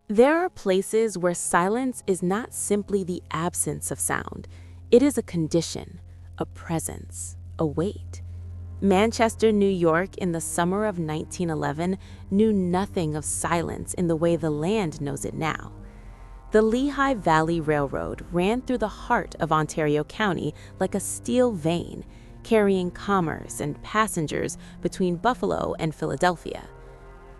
There are places where silence is not simply the absence of sound. It is a condition, a presence, a weight. Manchester, New York, in the summer of 1911, knew nothing of silence in the way the land knows it now. The Lehigh Valley Railroad ran through the heart of Ontario County like a steel vein, carrying commerce and passengers between Buffalo and Philadelphia.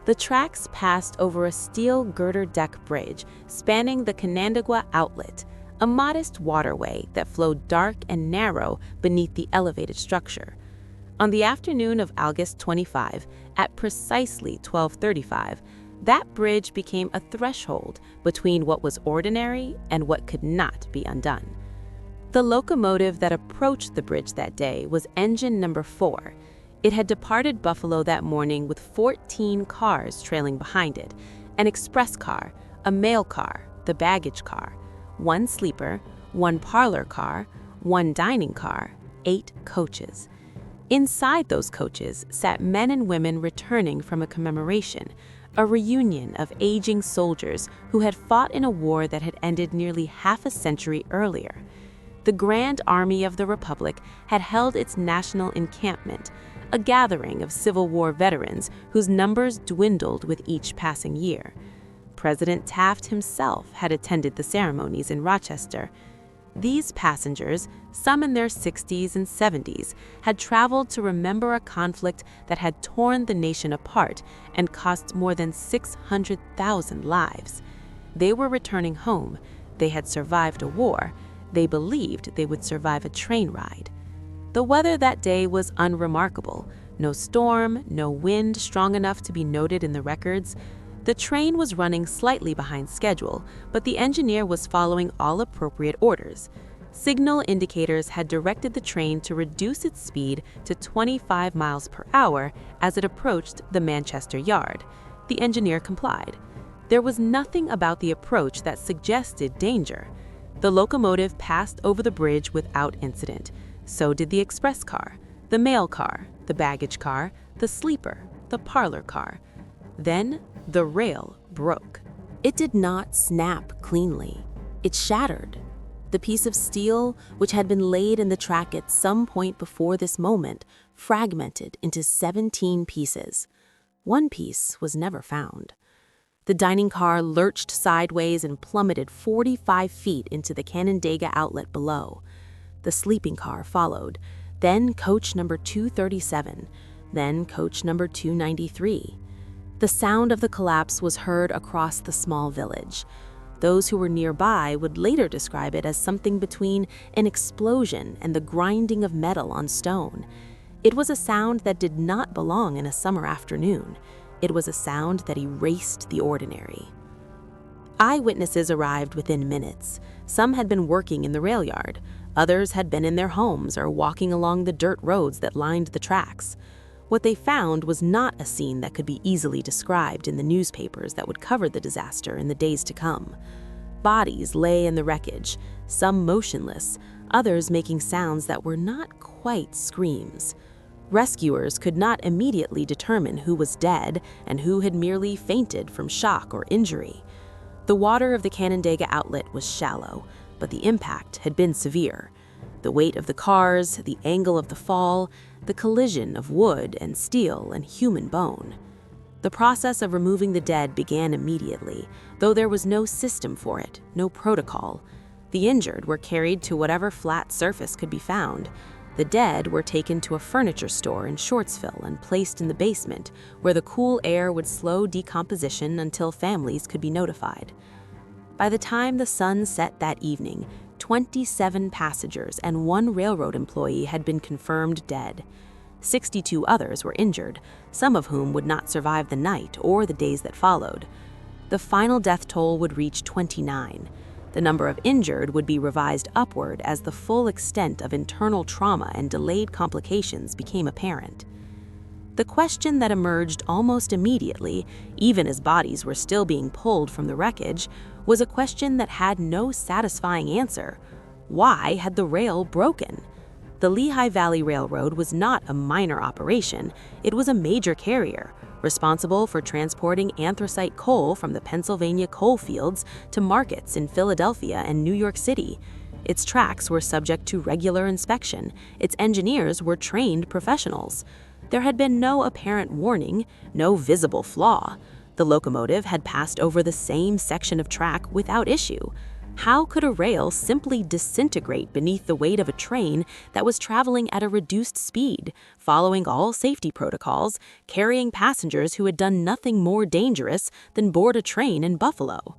The tracks passed over a steel girder deck bridge spanning the Canandaigua Outlet, a modest waterway that flowed dark and narrow beneath the elevated structure. On the afternoon of August 25, at precisely 12:35, that bridge became a threshold between what was ordinary and what could not be undone. The locomotive that approached the bridge that day was engine number 4. It had departed Buffalo that morning with 14 cars trailing behind it, an express car, a mail car, the baggage car, 1 sleeper, 1 parlor car, 1 dining car, 8 coaches. Inside those coaches sat men and women returning from a commemoration, a reunion of aging soldiers who had fought in a war that had ended nearly half a century earlier. The Grand Army of the Republic had held its national encampment, a gathering of Civil War veterans whose numbers dwindled with each passing year. President Taft himself had attended the ceremonies in Rochester. These passengers, some in their 60s and 70s, had traveled to remember a conflict that had torn the nation apart and cost more than 600,000 lives. They were returning home. They had survived a war. They believed they would survive a train ride. The weather that day was unremarkable. No storm, no wind strong enough to be noted in the records. The train was running slightly behind schedule, but the engineer was following all appropriate orders. Signal indicators had directed the train to reduce its speed to 25 miles per hour as it approached the Manchester Yard. The engineer complied. There was nothing about the approach that suggested danger. The locomotive passed over the bridge without incident. So did the express car, the mail car, the baggage car, the sleeper, the parlor car. Then the rail broke. It did not snap cleanly. It shattered. The piece of steel, which had been laid in the track at some point before this moment, fragmented into 17 pieces. One piece was never found. The dining car lurched sideways and plummeted 45 feet into the Canandaigua Outlet below. The sleeping car followed, then coach number 237, then coach number 293. The sound of the collapse was heard across the small village. Those who were nearby would later describe it as something between an explosion and the grinding of metal on stone. It was a sound that did not belong in a summer afternoon. It was a sound that erased the ordinary. Eyewitnesses arrived within minutes. Some had been working in the rail yard. Others had been in their homes or walking along the dirt roads that lined the tracks. What they found was not a scene that could be easily described in the newspapers that would cover the disaster in the days to come. Bodies lay in the wreckage, some motionless, others making sounds that were not quite screams. Rescuers could not immediately determine who was dead and who had merely fainted from shock or injury. The water of the Canandaigua Outlet was shallow, but the impact had been severe. The weight of the cars, the angle of the fall, the collision of wood and steel and human bone. The process of removing the dead began immediately, though there was no system for it, no protocol. The injured were carried to whatever flat surface could be found. The dead were taken to a furniture store in Shortsville and placed in the basement, where the cool air would slow decomposition until families could be notified. By the time the sun set that evening, 27 passengers and 1 railroad employee had been confirmed dead. 62 others were injured, some of whom would not survive the night or the days that followed. The final death toll would reach 29. The number of injured would be revised upward as the full extent of internal trauma and delayed complications became apparent. The question that emerged almost immediately, even as bodies were still being pulled from the wreckage, was a question that had no satisfying answer. Why had the rail broken? The Lehigh Valley Railroad was not a minor operation. It was a major carrier, responsible for transporting anthracite coal from the Pennsylvania coal fields to markets in Philadelphia and New York City. Its tracks were subject to regular inspection. Its engineers were trained professionals. There had been no apparent warning, no visible flaw. The locomotive had passed over the same section of track without issue. How could a rail simply disintegrate beneath the weight of a train that was traveling at a reduced speed, following all safety protocols, carrying passengers who had done nothing more dangerous than board a train in Buffalo?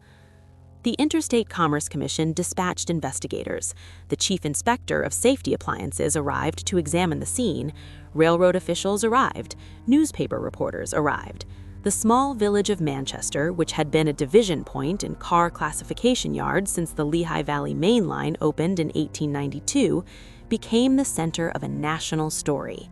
The Interstate Commerce Commission dispatched investigators. The chief inspector of safety appliances arrived to examine the scene. Railroad officials arrived. Newspaper reporters arrived. The small village of Manchester, which had been a division point and car classification yard since the Lehigh Valley Main Line opened in 1892, became the center of a national story.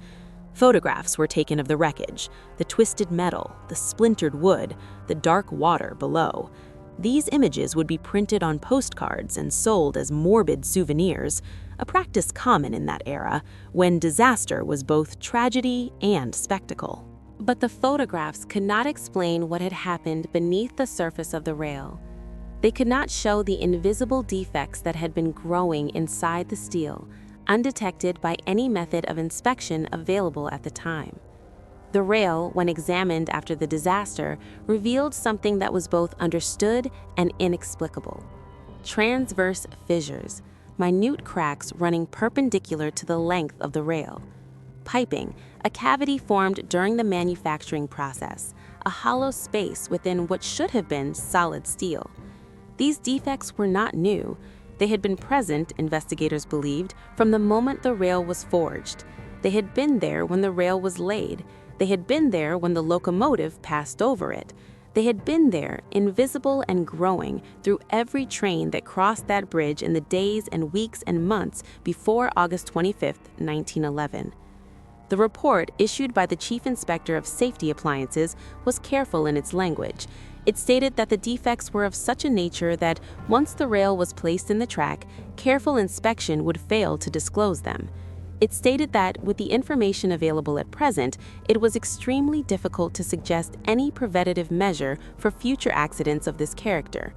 Photographs were taken of the wreckage, the twisted metal, the splintered wood, the dark water below. These images would be printed on postcards and sold as morbid souvenirs, a practice common in that era, when disaster was both tragedy and spectacle. But the photographs could not explain what had happened beneath the surface of the rail. They could not show the invisible defects that had been growing inside the steel, undetected by any method of inspection available at the time. The rail, when examined after the disaster, revealed something that was both understood and inexplicable. Transverse fissures, minute cracks running perpendicular to the length of the rail. Piping, a cavity formed during the manufacturing process, a hollow space within what should have been solid steel. These defects were not new. They had been present, investigators believed, from the moment the rail was forged. They had been there when the rail was laid. They had been there when the locomotive passed over it. They had been there, invisible and growing, through every train that crossed that bridge in the days and weeks and months before August 25, 1911. The report, issued by the Chief Inspector of Safety Appliances, was careful in its language. It stated that the defects were of such a nature that, once the rail was placed in the track, careful inspection would fail to disclose them. It stated that, with the information available at present, it was extremely difficult to suggest any preventative measure for future accidents of this character.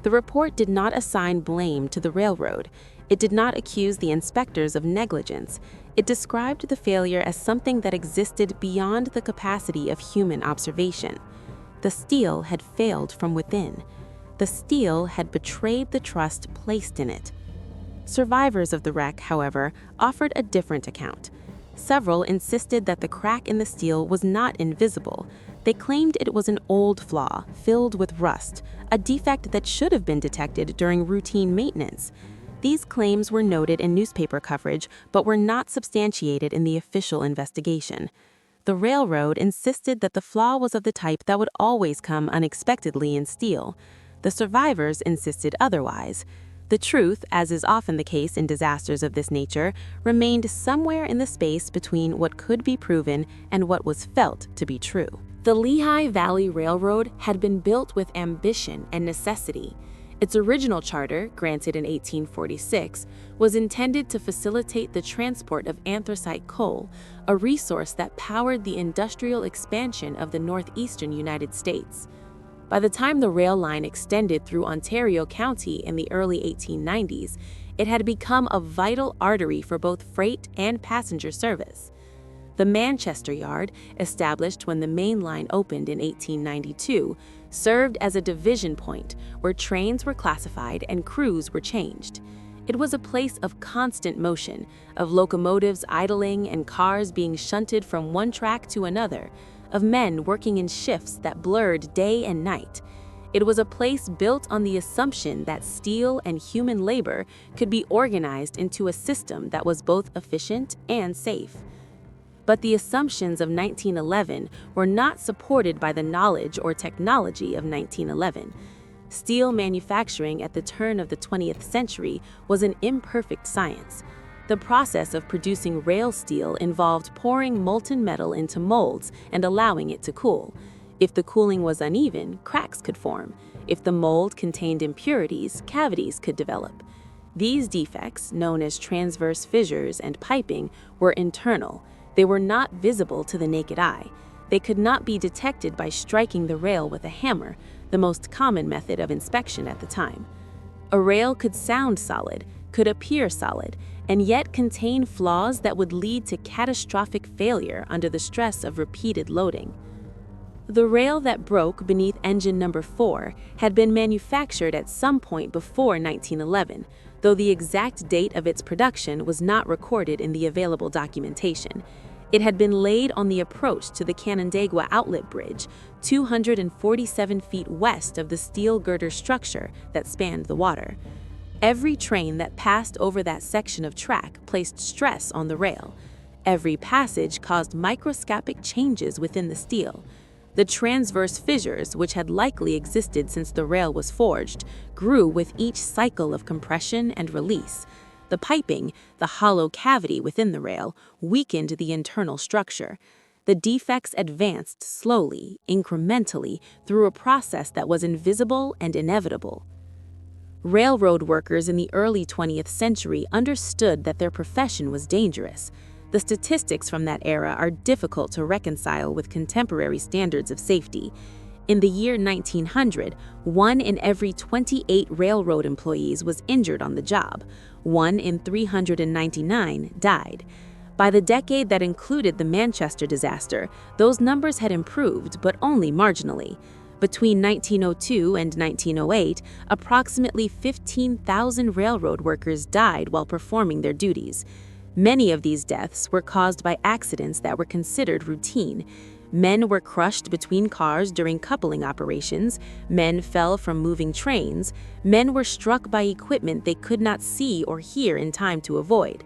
The report did not assign blame to the railroad. It did not accuse the inspectors of negligence. It described the failure as something that existed beyond the capacity of human observation. The steel had failed from within. The steel had betrayed the trust placed in it. Survivors of the wreck, however, offered a different account. Several insisted that the crack in the steel was not invisible. They claimed it was an old flaw, filled with rust, a defect that should have been detected during routine maintenance. These claims were noted in newspaper coverage, but were not substantiated in the official investigation. The railroad insisted that the flaw was of the type that would always come unexpectedly in steel. The survivors insisted otherwise. The truth, as is often the case in disasters of this nature, remained somewhere in the space between what could be proven and what was felt to be true. The Lehigh Valley Railroad had been built with ambition and necessity. Its original charter, granted in 1846, was intended to facilitate the transport of anthracite coal, a resource that powered the industrial expansion of the northeastern United States. By the time the rail line extended through Ontario County in the early 1890s, it had become a vital artery for both freight and passenger service. The Manchester Yard, established when the main line opened in 1892, served as a division point where trains were classified and crews were changed. It was a place of constant motion, of locomotives idling and cars being shunted from one track to another, of men working in shifts that blurred day and night. It was a place built on the assumption that steel and human labor could be organized into a system that was both efficient and safe. But the assumptions of 1911 were not supported by the knowledge or technology of 1911. Steel manufacturing at the turn of the 20th century was an imperfect science. The process of producing rail steel involved pouring molten metal into molds and allowing it to cool. If the cooling was uneven, cracks could form. If the mold contained impurities, cavities could develop. These defects, known as transverse fissures and piping, were internal. They were not visible to the naked eye. They could not be detected by striking the rail with a hammer, the most common method of inspection at the time. A rail could sound solid, could appear solid, and yet contain flaws that would lead to catastrophic failure under the stress of repeated loading. The rail that broke beneath engine number 4 had been manufactured at some point before 1911, though the exact date of its production was not recorded in the available documentation. It had been laid on the approach to the Canandaigua Outlet Bridge, 247 feet west of the steel girder structure that spanned the water. Every train that passed over that section of track placed stress on the rail. Every passage caused microscopic changes within the steel. The transverse fissures, which had likely existed since the rail was forged, grew with each cycle of compression and release. The piping, the hollow cavity within the rail, weakened the internal structure. The defects advanced slowly, incrementally, through a process that was invisible and inevitable. Railroad workers in the early 20th century understood that their profession was dangerous. The statistics from that era are difficult to reconcile with contemporary standards of safety. In the year 1900, 1 in every 28 railroad employees was injured on the job. 1 in 399 died. By the decade that included the Manchester disaster, those numbers had improved, but only marginally. Between 1902 and 1908, approximately 15,000 railroad workers died while performing their duties. Many of these deaths were caused by accidents that were considered routine. Men were crushed between cars during coupling operations, men fell from moving trains, men were struck by equipment they could not see or hear in time to avoid.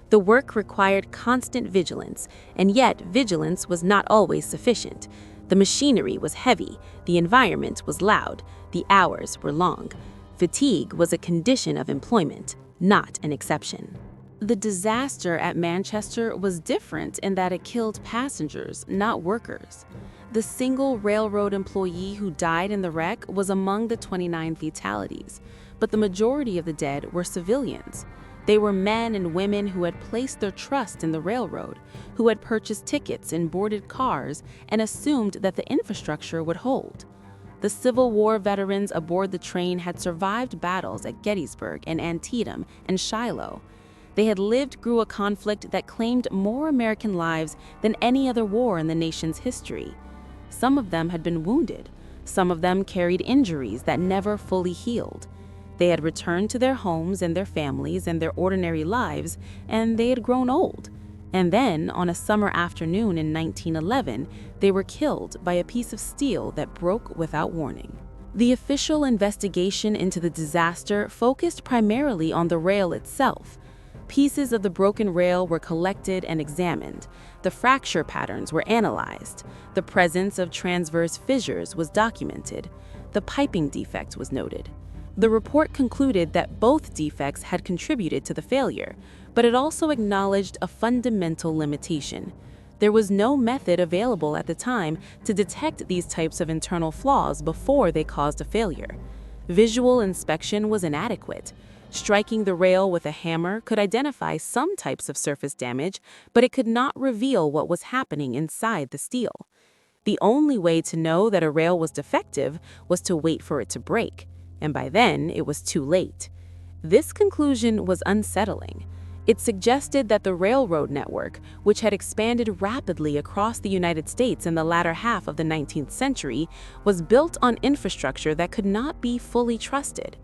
The work required constant vigilance, and yet vigilance was not always sufficient. The machinery was heavy, the environment was loud, the hours were long. Fatigue was a condition of employment, not an exception. The disaster at Manchester was different in that it killed passengers, not workers. The single railroad employee who died in the wreck was among the 29 fatalities, but the majority of the dead were civilians. They were men and women who had placed their trust in the railroad, who had purchased tickets and boarded cars and assumed that the infrastructure would hold. The Civil War veterans aboard the train had survived battles at Gettysburg and Antietam and Shiloh. They had lived through a conflict that claimed more American lives than any other war in the nation's history. Some of them had been wounded. Some of them carried injuries that never fully healed. They had returned to their homes and their families and their ordinary lives, and they had grown old. And then, on a summer afternoon in 1911, they were killed by a piece of steel that broke without warning. The official investigation into the disaster focused primarily on the rail itself. Pieces of the broken rail were collected and examined. The fracture patterns were analyzed. The presence of transverse fissures was documented. The piping defect was noted. The report concluded that both defects had contributed to the failure, but it also acknowledged a fundamental limitation. There was no method available at the time to detect these types of internal flaws before they caused a failure. Visual inspection was inadequate. Striking the rail with a hammer could identify some types of surface damage, but it could not reveal what was happening inside the steel. The only way to know that a rail was defective was to wait for it to break, and by then it was too late. This conclusion was unsettling. It suggested that the railroad network, which had expanded rapidly across the United States in the latter half of the 19th century, was built on infrastructure that could not be fully trusted.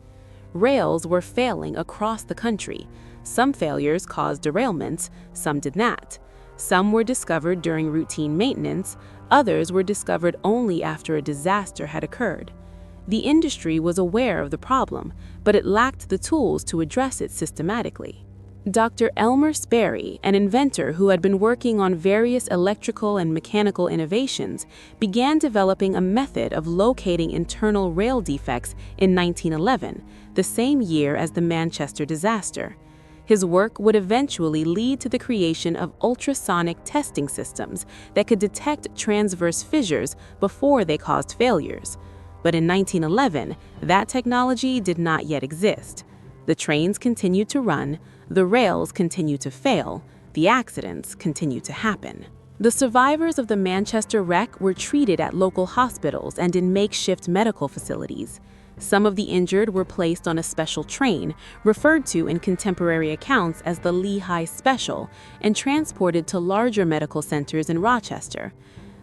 Rails were failing across the country. Some failures caused derailments, some did not. Some were discovered during routine maintenance, others were discovered only after a disaster had occurred. The industry was aware of the problem, but it lacked the tools to address it systematically. Dr. Elmer Sperry, an inventor who had been working on various electrical and mechanical innovations, began developing a method of locating internal rail defects in 1911, the same year as the Manchester disaster. His work would eventually lead to the creation of ultrasonic testing systems that could detect transverse fissures before they caused failures. But in 1911, that technology did not yet exist. The trains continued to run, the rails continued to fail, the accidents continued to happen. The survivors of the Manchester wreck were treated at local hospitals and in makeshift medical facilities. Some of the injured were placed on a special train, referred to in contemporary accounts as the Lehigh Special, and transported to larger medical centers in Rochester.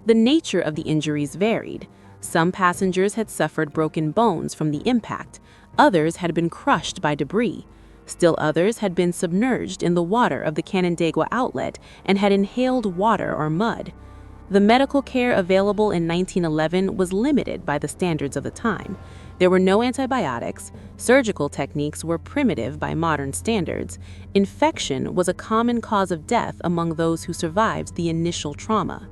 The nature of the injuries varied. Some passengers had suffered broken bones from the impact, others had been crushed by debris. Still others had been submerged in the water of the Canandaigua outlet and had inhaled water or mud. The medical care available in 1911 was limited by the standards of the time. There were no antibiotics, surgical techniques were primitive by modern standards, infection was a common cause of death among those who survived the initial trauma.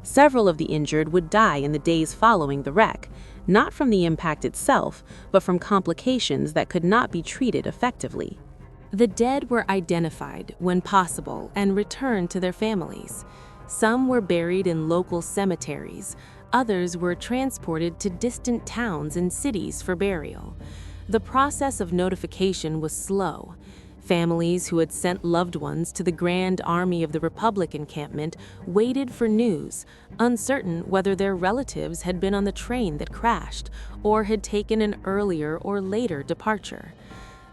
Several of the injured would die in the days following the wreck, not from the impact itself, but from complications that could not be treated effectively. The dead were identified when possible and returned to their families. Some were buried in local cemeteries, others were transported to distant towns and cities for burial. The process of notification was slow. Families who had sent loved ones to the Grand Army of the Republic encampment waited for news, uncertain whether their relatives had been on the train that crashed or had taken an earlier or later departure.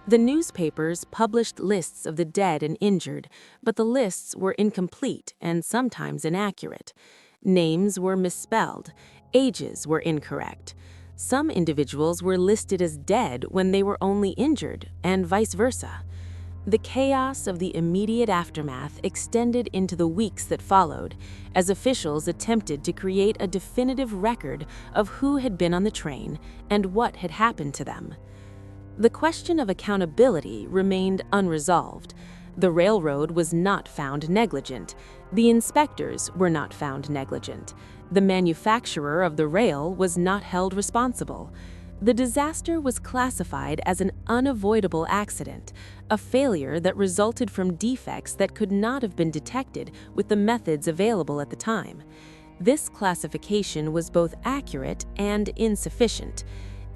The newspapers published lists of the dead and injured, but the lists were incomplete and sometimes inaccurate. Names were misspelled, ages were incorrect. Some individuals were listed as dead when they were only injured, and vice versa. The chaos of the immediate aftermath extended into the weeks that followed, as officials attempted to create a definitive record of who had been on the train and what had happened to them. The question of accountability remained unresolved. The railroad was not found negligent. The inspectors were not found negligent. The manufacturer of the rail was not held responsible. The disaster was classified as an unavoidable accident, a failure that resulted from defects that could not have been detected with the methods available at the time. This classification was both accurate and insufficient.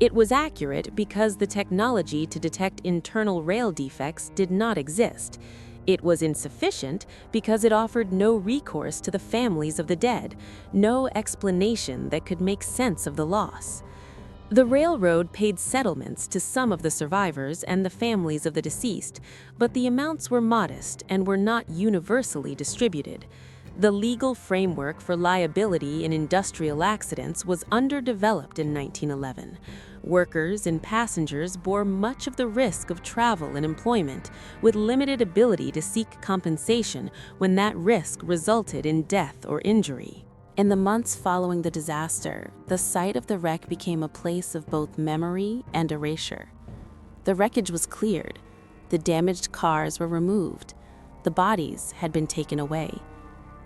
It was accurate because the technology to detect internal rail defects did not exist. It was insufficient because it offered no recourse to the families of the dead, no explanation that could make sense of the loss. The railroad paid settlements to some of the survivors and the families of the deceased, but the amounts were modest and were not universally distributed. The legal framework for liability in industrial accidents was underdeveloped in 1911. Workers and passengers bore much of the risk of travel and employment, with limited ability to seek compensation when that risk resulted in death or injury. In the months following the disaster, the site of the wreck became a place of both memory and erasure. The wreckage was cleared. The damaged cars were removed. The bodies had been taken away.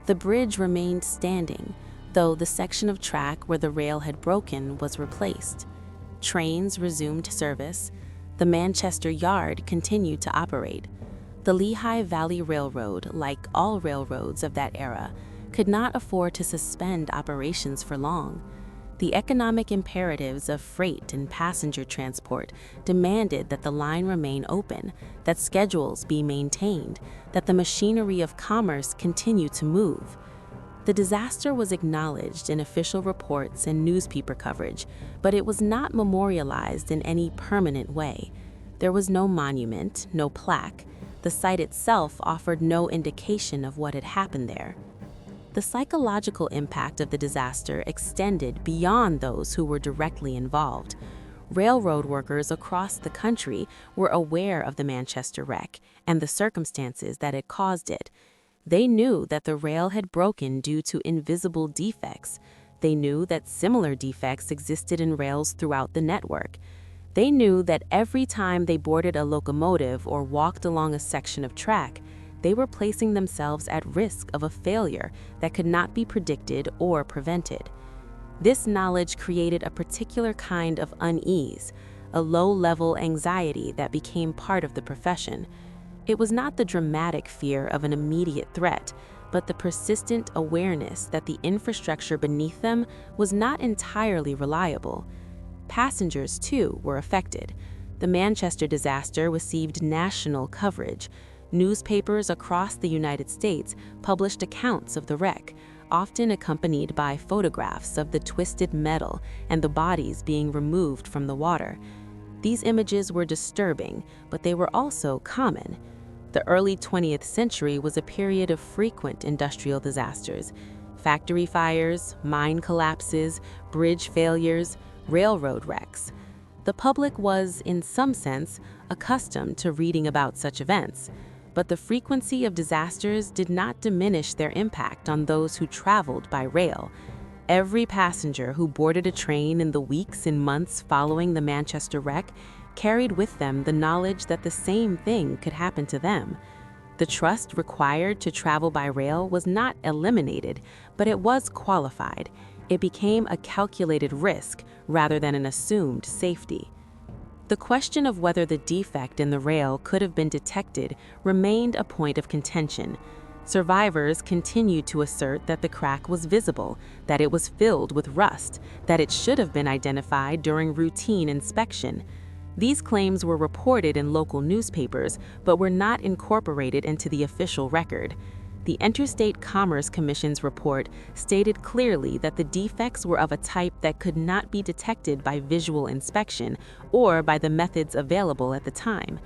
The bridge remained standing, though the section of track where the rail had broken was replaced. Trains resumed service. The Manchester Yard continued to operate. The Lehigh Valley Railroad, like all railroads of that era, could not afford to suspend operations for long. The economic imperatives of freight and passenger transport demanded that the line remain open, that schedules be maintained, that the machinery of commerce continue to move. The disaster was acknowledged in official reports and newspaper coverage, but it was not memorialized in any permanent way. There was no monument, no plaque. The site itself offered no indication of what had happened there. The psychological impact of the disaster extended beyond those who were directly involved. Railroad workers across the country were aware of the Manchester wreck and the circumstances that had caused it. They knew that the rail had broken due to invisible defects. They knew that similar defects existed in rails throughout the network. They knew that every time they boarded a locomotive or walked along a section of track, they were placing themselves at risk of a failure that could not be predicted or prevented. This knowledge created a particular kind of unease, a low-level anxiety that became part of the profession. It was not the dramatic fear of an immediate threat, but the persistent awareness that the infrastructure beneath them was not entirely reliable. Passengers, too, were affected. The Manchester disaster received national coverage. Newspapers across the United States published accounts of the wreck, often accompanied by photographs of the twisted metal and the bodies being removed from the water. These images were disturbing, but they were also common. The early 20th century was a period of frequent industrial disasters: factory fires, mine collapses, bridge failures, railroad wrecks. The public was, in some sense, accustomed to reading about such events, but the frequency of disasters did not diminish their impact on those who traveled by rail. Every passenger who boarded a train in the weeks and months following the Manchester wreck carried with them the knowledge that the same thing could happen to them. The trust required to travel by rail was not eliminated, but it was qualified. It became a calculated risk rather than an assumed safety. The question of whether the defect in the rail could have been detected remained a point of contention. Survivors continued to assert that the crack was visible, that it was filled with rust, that it should have been identified during routine inspection. These claims were reported in local newspapers, but were not incorporated into the official record. The Interstate Commerce Commission's report stated clearly that the defects were of a type that could not be detected by visual inspection or by the methods available at the time.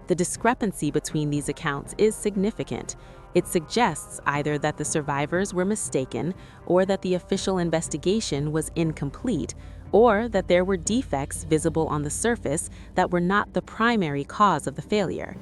The discrepancy between these accounts is significant. It suggests either that the survivors were mistaken, or that the official investigation was incomplete, or that there were defects visible on the surface that were not the primary cause of the failure.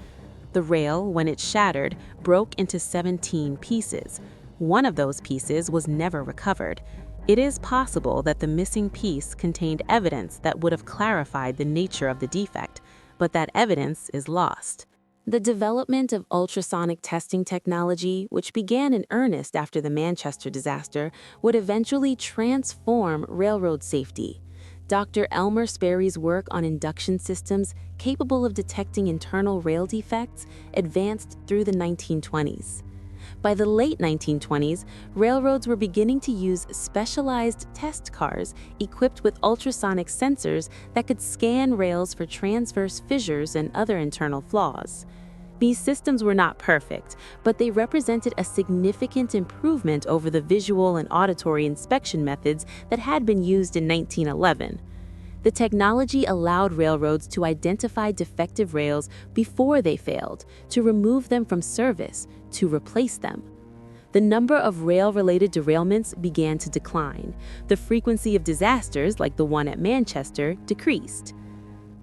The rail, when it shattered, broke into 17 pieces. One of those pieces was never recovered. It is possible that the missing piece contained evidence that would have clarified the nature of the defect, but that evidence is lost. The development of ultrasonic testing technology, which began in earnest after the Manchester disaster, would eventually transform railroad safety. Dr. Elmer Sperry's work on induction systems capable of detecting internal rail defects advanced through the 1920s. By the late 1920s, railroads were beginning to use specialized test cars equipped with ultrasonic sensors that could scan rails for transverse fissures and other internal flaws. These systems were not perfect, but they represented a significant improvement over the visual and auditory inspection methods that had been used in 1911. The technology allowed railroads to identify defective rails before they failed, to remove them from service, to replace them. The number of rail-related derailments began to decline. The frequency of disasters, like the one at Manchester, decreased.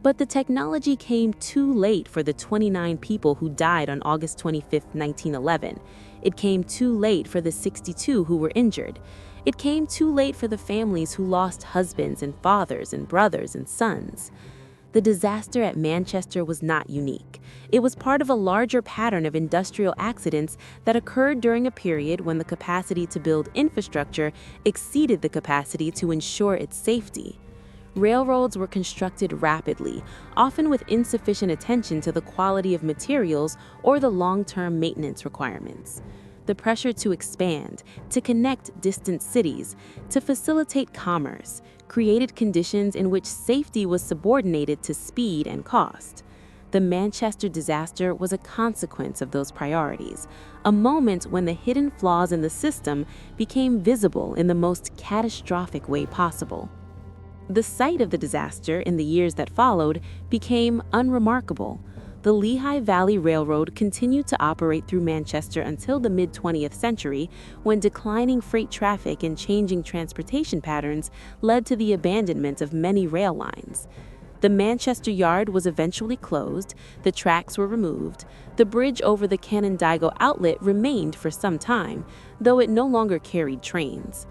But the technology came too late for the 29 people who died on August 25, 1911. It came too late for the 62 who were injured. It came too late for the families who lost husbands and fathers and brothers and sons. The disaster at Manchester was not unique. It was part of a larger pattern of industrial accidents that occurred during a period when the capacity to build infrastructure exceeded the capacity to ensure its safety. Railroads were constructed rapidly, often with insufficient attention to the quality of materials or the long-term maintenance requirements. The pressure to expand, to connect distant cities, to facilitate commerce, created conditions in which safety was subordinated to speed and cost. The Manchester disaster was a consequence of those priorities, a moment when the hidden flaws in the system became visible in the most catastrophic way possible. The site of the disaster in the years that followed became unremarkable. The Lehigh Valley Railroad continued to operate through Manchester until the mid-20th century, when declining freight traffic and changing transportation patterns led to the abandonment of many rail lines. The Manchester Yard was eventually closed, the tracks were removed, the bridge over the Canandaigua Outlet remained for some time, though it no longer carried trains.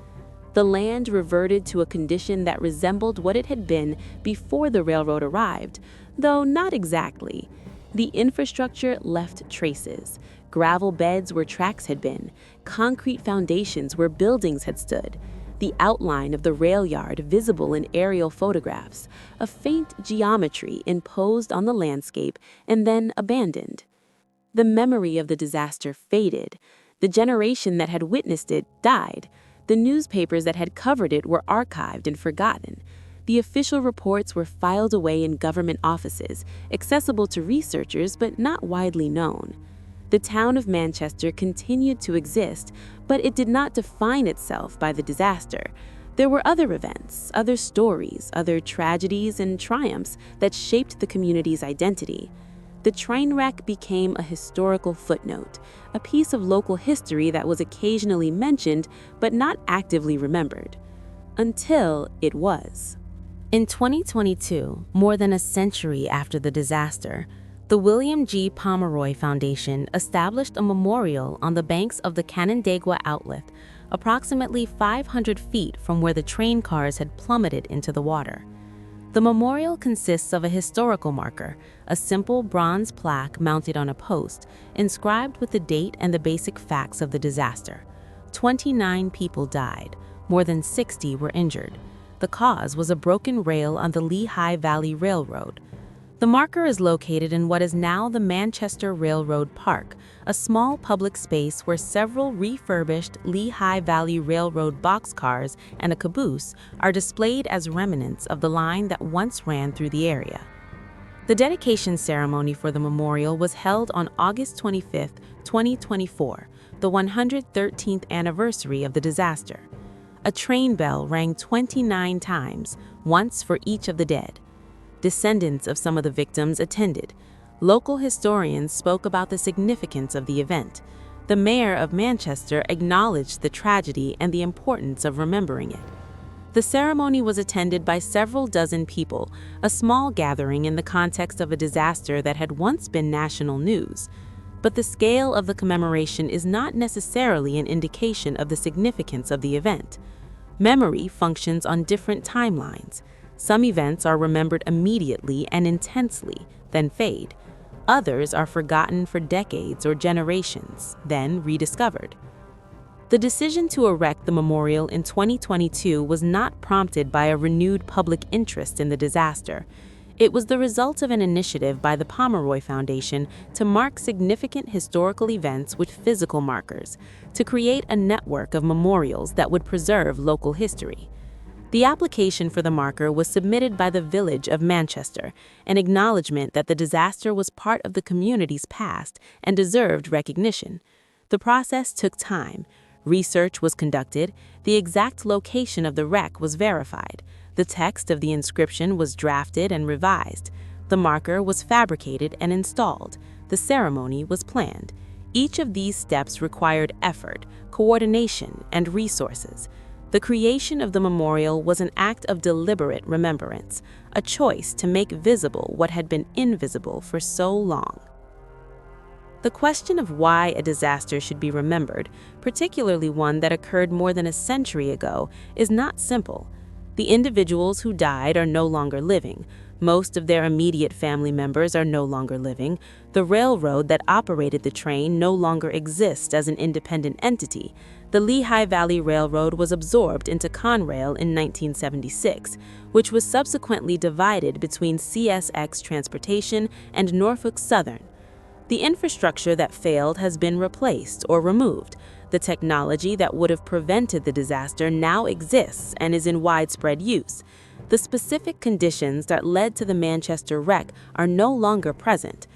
The land reverted to a condition that resembled what it had been before the railroad arrived, though not exactly. The infrastructure left traces. Gravel beds where tracks had been, concrete foundations where buildings had stood, the outline of the rail yard visible in aerial photographs, a faint geometry imposed on the landscape and then abandoned. The memory of the disaster faded. The generation that had witnessed it died. The newspapers that had covered it were archived and forgotten. The official reports were filed away in government offices, accessible to researchers but not widely known. The town of Manchester continued to exist, but it did not define itself by the disaster. There were other events, other stories, other tragedies and triumphs that shaped the community's identity. The train wreck became a historical footnote, a piece of local history that was occasionally mentioned but not actively remembered. Until it was. In 2022, more than a century after the disaster, the William G. Pomeroy Foundation established a memorial on the banks of the Canandaigua Outlet, approximately 500 feet from where the train cars had plummeted into the water. The memorial consists of a historical marker, a simple bronze plaque mounted on a post, inscribed with the date and the basic facts of the disaster. 29 people died, more than 60 were injured. The cause was a broken rail on the Lehigh Valley Railroad. The marker is located in what is now the Manchester Railroad Park, a small public space where several refurbished Lehigh Valley Railroad boxcars and a caboose are displayed as remnants of the line that once ran through the area. The dedication ceremony for the memorial was held on August 25, 2024, the 113th anniversary of the disaster. A train bell rang 29 times, once for each of the dead. Descendants of some of the victims attended. Local historians spoke about the significance of the event. The mayor of Manchester acknowledged the tragedy and the importance of remembering it. The ceremony was attended by several dozen people, a small gathering in the context of a disaster that had once been national news. But the scale of the commemoration is not necessarily an indication of the significance of the event. Memory functions on different timelines. Some events are remembered immediately and intensely, then fade. Others are forgotten for decades or generations, then rediscovered. The decision to erect the memorial in 2022 was not prompted by a renewed public interest in the disaster. It was the result of an initiative by the Pomeroy Foundation to mark significant historical events with physical markers, to create a network of memorials that would preserve local history. The application for the marker was submitted by the Village of Manchester, an acknowledgement that the disaster was part of the community's past and deserved recognition. The process took time. Research was conducted, the exact location of the wreck was verified, the text of the inscription was drafted and revised, the marker was fabricated and installed, the ceremony was planned. Each of these steps required effort, coordination, and resources. The creation of the memorial was an act of deliberate remembrance, a choice to make visible what had been invisible for so long. The question of why a disaster should be remembered, particularly one that occurred more than a century ago, is not simple. The individuals who died are no longer living. Most of their immediate family members are no longer living. The railroad that operated the train no longer exists as an independent entity. The Lehigh Valley Railroad was absorbed into Conrail in 1976, which was subsequently divided between CSX Transportation and Norfolk Southern. The infrastructure that failed has been replaced or removed. The technology that would have prevented the disaster now exists and is in widespread use. The specific conditions that led to the Manchester wreck are no longer present.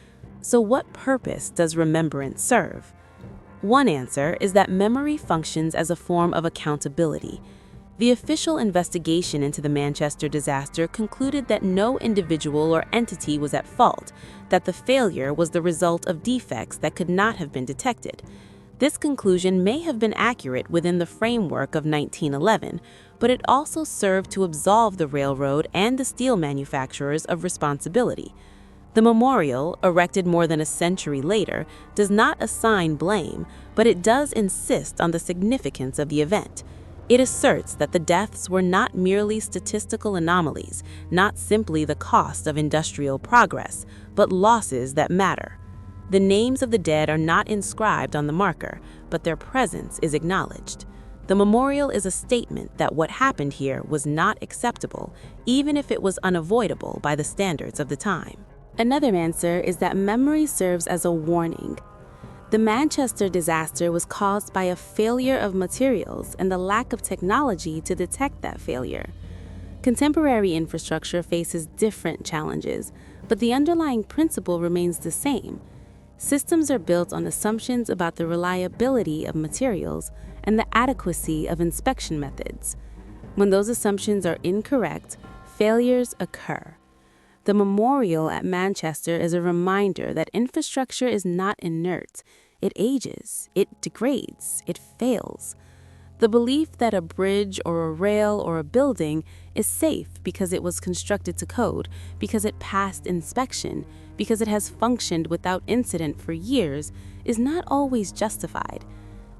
So what purpose does remembrance serve? One answer is that memory functions as a form of accountability. The official investigation into the Manchester disaster concluded that no individual or entity was at fault, that the failure was the result of defects that could not have been detected. This conclusion may have been accurate within the framework of 1911, but it also served to absolve the railroad and the steel manufacturers of responsibility. The memorial, erected more than a century later, does not assign blame, but it does insist on the significance of the event. It asserts that the deaths were not merely statistical anomalies, not simply the cost of industrial progress, but losses that matter. The names of the dead are not inscribed on the marker, but their presence is acknowledged. The memorial is a statement that what happened here was not acceptable, even if it was unavoidable by the standards of the time. Another answer is that memory serves as a warning. The Manchester disaster was caused by a failure of materials and the lack of technology to detect that failure. Contemporary infrastructure faces different challenges, but the underlying principle remains the same. Systems are built on assumptions about the reliability of materials and the adequacy of inspection methods. When those assumptions are incorrect, failures occur. The memorial at Manchester is a reminder that infrastructure is not inert. It ages, it degrades, it fails. The belief that a bridge or a rail or a building is safe because it was constructed to code, because it passed inspection, because it has functioned without incident for years, is not always justified.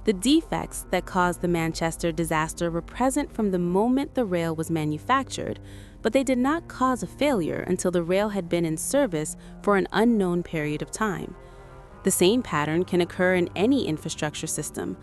The defects that caused the Manchester disaster were present from the moment the rail was manufactured, but they did not cause a failure until the rail had been in service for an unknown period of time. The same pattern can occur in any infrastructure system.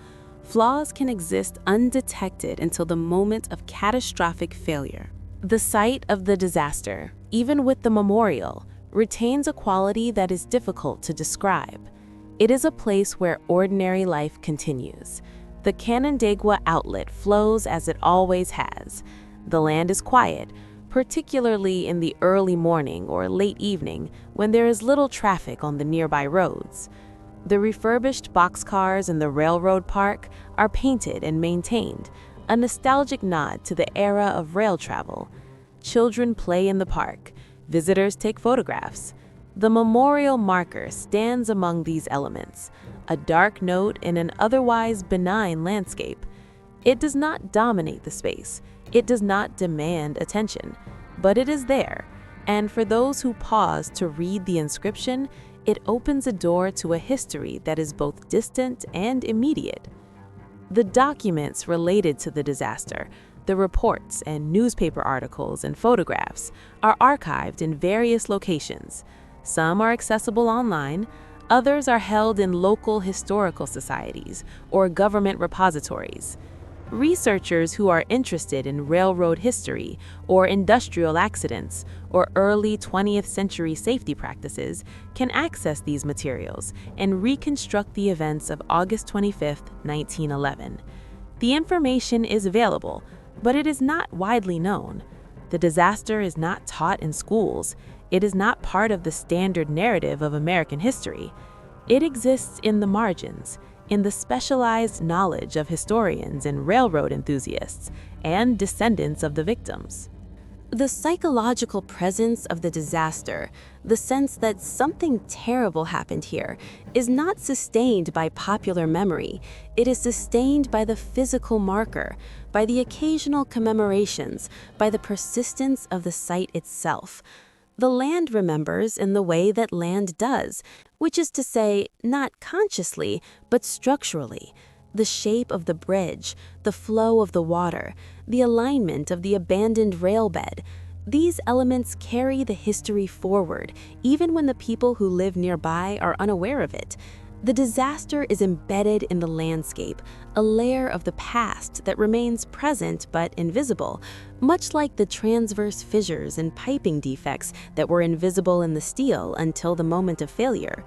Flaws can exist undetected until the moment of catastrophic failure. The site of the disaster, even with the memorial, retains a quality that is difficult to describe. It is a place where ordinary life continues. The Canandaigua outlet flows as it always has. The land is quiet, particularly in the early morning or late evening when there is little traffic on the nearby roads. The refurbished boxcars in the railroad park are painted and maintained, a nostalgic nod to the era of rail travel. Children play in the park. Visitors take photographs. The memorial marker stands among these elements, a dark note in an otherwise benign landscape. It does not dominate the space. It does not demand attention, but it is there, and for those who pause to read the inscription, it opens a door to a history that is both distant and immediate. The documents related to the disaster, the reports and newspaper articles and photographs, are archived in various locations. Some are accessible online, others are held in local historical societies or government repositories. Researchers who are interested in railroad history or industrial accidents or early 20th century safety practices can access these materials and reconstruct the events of August 25, 1911. The information is available, but it is not widely known. The disaster is not taught in schools. It is not part of the standard narrative of American history. It exists in the margins, in the specialized knowledge of historians and railroad enthusiasts and descendants of the victims. The psychological presence of the disaster, the sense that something terrible happened here, is not sustained by popular memory. It is sustained by the physical marker, by the occasional commemorations, by the persistence of the site itself. The land remembers in the way that land does, which is to say, not consciously, but structurally. The shape of the bridge, the flow of the water, the alignment of the abandoned rail bed. These elements carry the history forward, even when the people who live nearby are unaware of it. The disaster is embedded in the landscape, a layer of the past that remains present but invisible, much like the transverse fissures and piping defects that were invisible in the steel until the moment of failure.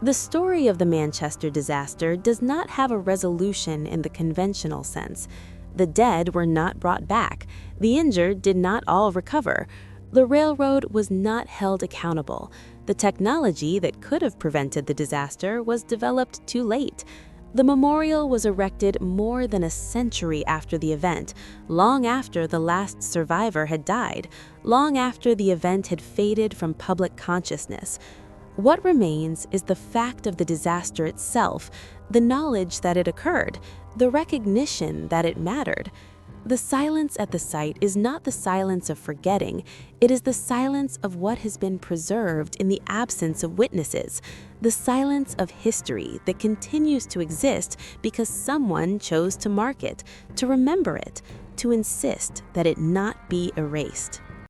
The story of the Manchester disaster does not have a resolution in the conventional sense. The dead were not brought back. The injured did not all recover. The railroad was not held accountable. The technology that could have prevented the disaster was developed too late. The memorial was erected more than a century after the event, long after the last survivor had died, long after the event had faded from public consciousness. What remains is the fact of the disaster itself, the knowledge that it occurred, the recognition that it mattered. The silence at the site is not the silence of forgetting, it is the silence of what has been preserved in the absence of witnesses, the silence of history that continues to exist because someone chose to mark it, to remember it, to insist that it not be erased.